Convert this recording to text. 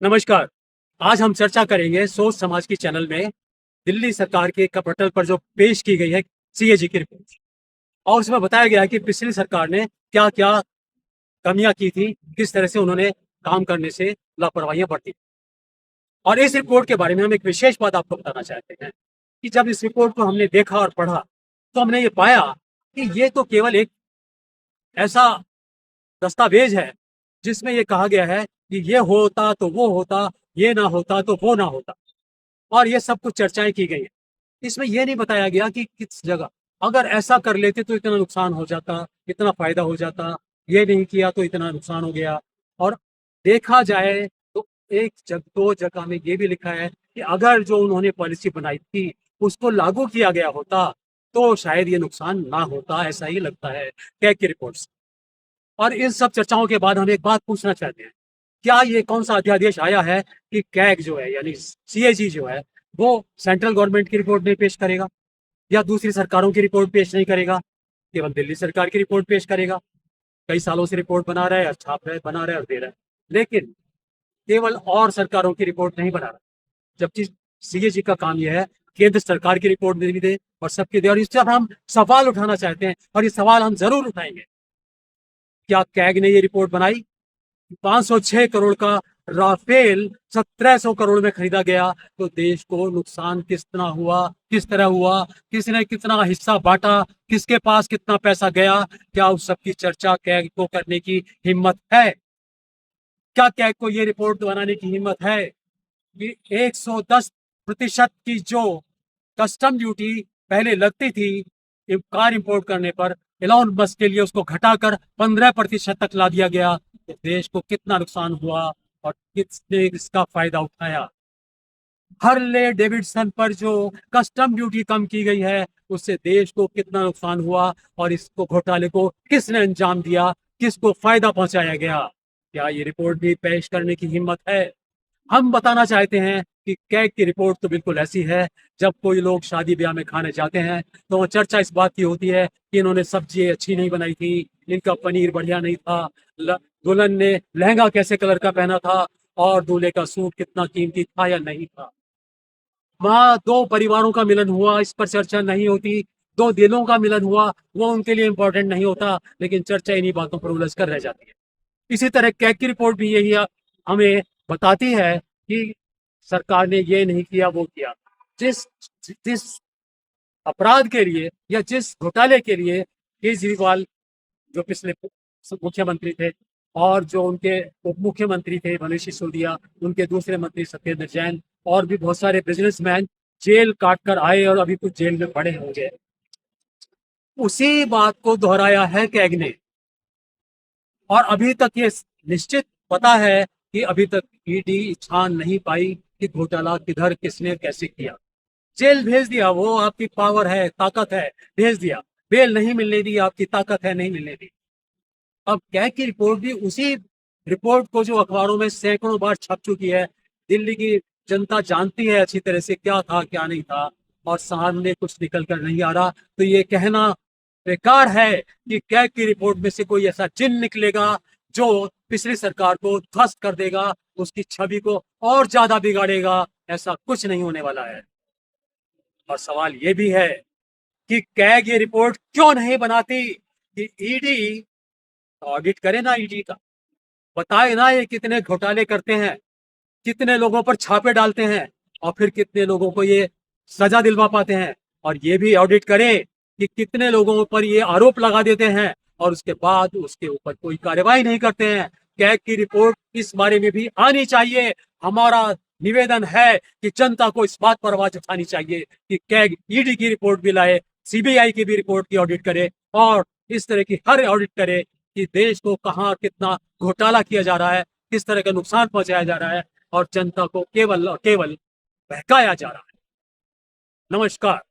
नमस्कार। आज हम चर्चा करेंगे सोच समाज की चैनल में दिल्ली सरकार के कपटल पर जो पेश की गई है सीएजी की रिपोर्ट, और उसमें बताया गया है कि पिछली सरकार ने क्या क्या कमियां की थी, किस तरह से उन्होंने काम करने से लापरवाहियां बरती। और इस रिपोर्ट के बारे में हम एक विशेष बात आपको बताना चाहते हैं कि जब इस रिपोर्ट को हमने देखा और पढ़ा तो हमने ये पाया कि ये तो केवल एक ऐसा दस्तावेज है जिसमें ये कहा गया है कि ये होता तो वो होता, ये ना होता तो वो ना होता, और ये सब कुछ चर्चाएं की गई है। इसमें यह नहीं बताया गया कि किस जगह अगर ऐसा कर लेते तो इतना नुकसान हो जाता, इतना फायदा हो जाता, ये नहीं किया तो इतना नुकसान हो गया। और देखा जाए तो एक जग दो जगह में ये भी लिखा है कि अगर जो उन्होंने पॉलिसी बनाई थी उसको लागू किया गया होता तो शायद ये नुकसान ना होता, ऐसा ही लगता है कैग की रिपोर्ट से। और इन सब चर्चाओं के बाद हम एक बात पूछना चाहते हैं, क्या ये कौन सा अध्यादेश आया है कि कैग जो है यानी सीएजी जो है वो सेंट्रल गवर्नमेंट की रिपोर्ट नहीं पेश करेगा या दूसरी सरकारों की रिपोर्ट पेश नहीं करेगा, केवल दिल्ली सरकार की रिपोर्ट पेश करेगा। कई सालों से रिपोर्ट बना रहा है और छाप रहा है, बना रहा है और दे रहा है, लेकिन केवल और सरकारों की रिपोर्ट नहीं बना रहा, जबकि सीएजी का काम यह है केंद्र सरकार की रिपोर्ट भी दे और सबके दे। और इस पर हम सवाल उठाना चाहते हैं और ये सवाल हम जरूर उठाएंगे। क्या कैग ने ये रिपोर्ट बनाई? 506 करोड़ का राफेल 1700 करोड़ में खरीदा गया तो देश को नुकसान कितना हुआ, किस तरह हुआ, किसने कितना हिस्सा बांटा, किसके पास कितना पैसा गया? क्या उस सब की चर्चा कैग को करने की हिम्मत है? क्या कैग को ये रिपोर्ट बनाने की हिम्मत है कि 110% की जो कस्टम ड्यूटी पहले लगती थी कार इंपोर्ट करने पर, एलोन मस्क के लिए उसको घटाकर 15% तक ला दिया गया तो देश को कितना नुकसान हुआ और किसने इसका फायदा उठाया? हर्ले डेविडसन पर जो कस्टम ड्यूटी कम की गई है उससे देश को कितना नुकसान हुआ और इसको घोटाले को किसने अंजाम दिया, किसको फायदा पहुंचाया गया? क्या ये रिपोर्ट भी पेश करने की हिम्मत है? हम बताना चाहते हैं कि कैग की रिपोर्ट तो बिल्कुल ऐसी है, जब कोई लोग शादी ब्याह में खाने जाते हैं तो चर्चा इस बात की होती है कि इन्होंने सब्जी अच्छी नहीं बनाई थी, इनका पनीर बढ़िया नहीं था, दुल्हन ने लहंगा कैसे कलर का पहना था और दूल्हे का सूट कितना कीमती था या नहीं था। वहां दो परिवारों का मिलन हुआ, इस पर चर्चा नहीं होती। दो दिलों का मिलन हुआ, वो उनके लिए इंपॉर्टेंट नहीं होता, लेकिन चर्चा इन्हीं बातों पर उलझ कर रह जाती है। इसी तरह कैग की रिपोर्ट भी यही हमें बताती है कि सरकार ने ये नहीं किया वो किया। जिस जिस अपराध के लिए या जिस घोटाले के लिए केजरीवाल जो पिछले मुख्यमंत्री थे और जो उनके उप मुख्यमंत्री थे मनीष सिसोदिया, उनके दूसरे मंत्री सत्येंद्र जैन और भी बहुत सारे बिजनेसमैन जेल काट कर आए और अभी कुछ जेल में पड़े होंगे, उसी बात को दोहराया है कैग ने। और अभी तक ये निश्चित पता है कि अभी तक ईडी छान नहीं पाई कि घोटाला किधर किसने कैसे किया। जेल भेज दिया, वो आपकी पावर है, ताकत है, भेज दिया। बेल नहीं मिलने दी, आपकी ताकत है, नहीं मिलने दी। अब कैग की रिपोर्ट भी उसी रिपोर्ट को जो अखबारों में सैकड़ों बार छप चुकी है, दिल्ली की जनता जानती है अच्छी तरह से क्या था क्या नहीं था, और सामने कुछ निकल कर नहीं आ रहा। तो ये कहना बेकार है कि कैग की रिपोर्ट में से कोई ऐसा जिन निकलेगा जो पिछली सरकार को ध्वस्त कर देगा, उसकी छवि को और ज्यादा बिगाड़ेगा। ऐसा कुछ नहीं होने वाला है। और सवाल ये भी है कि कैग ये रिपोर्ट क्यों नहीं बनाती कि ईडी ऑडिट करे ना, ईडी का बताए ना ये कितने घोटाले करते हैं, कितने लोगों पर छापे डालते हैं और फिर कितने लोगों को ये सजा दिलवा पाते हैं। और ये भी ऑडिट करें कि कितने लोगों पर ये आरोप लगा देते हैं और उसके बाद उसके ऊपर कोई कार्रवाई नहीं करते हैं। कैग की रिपोर्ट इस बारे में भी आनी चाहिए। हमारा निवेदन है कि जनता को इस बात पर आवाज उठानी चाहिए कि कैग ईडी की रिपोर्ट भी लाए, सीबीआई की भी रिपोर्ट की ऑडिट करे और इस तरह की हर ऑडिट करे कि देश को कहाँ कितना घोटाला किया जा रहा है, किस तरह का नुकसान पहुंचाया जा रहा है और जनता को केवल और केवल बहकाया जा रहा है। नमस्कार।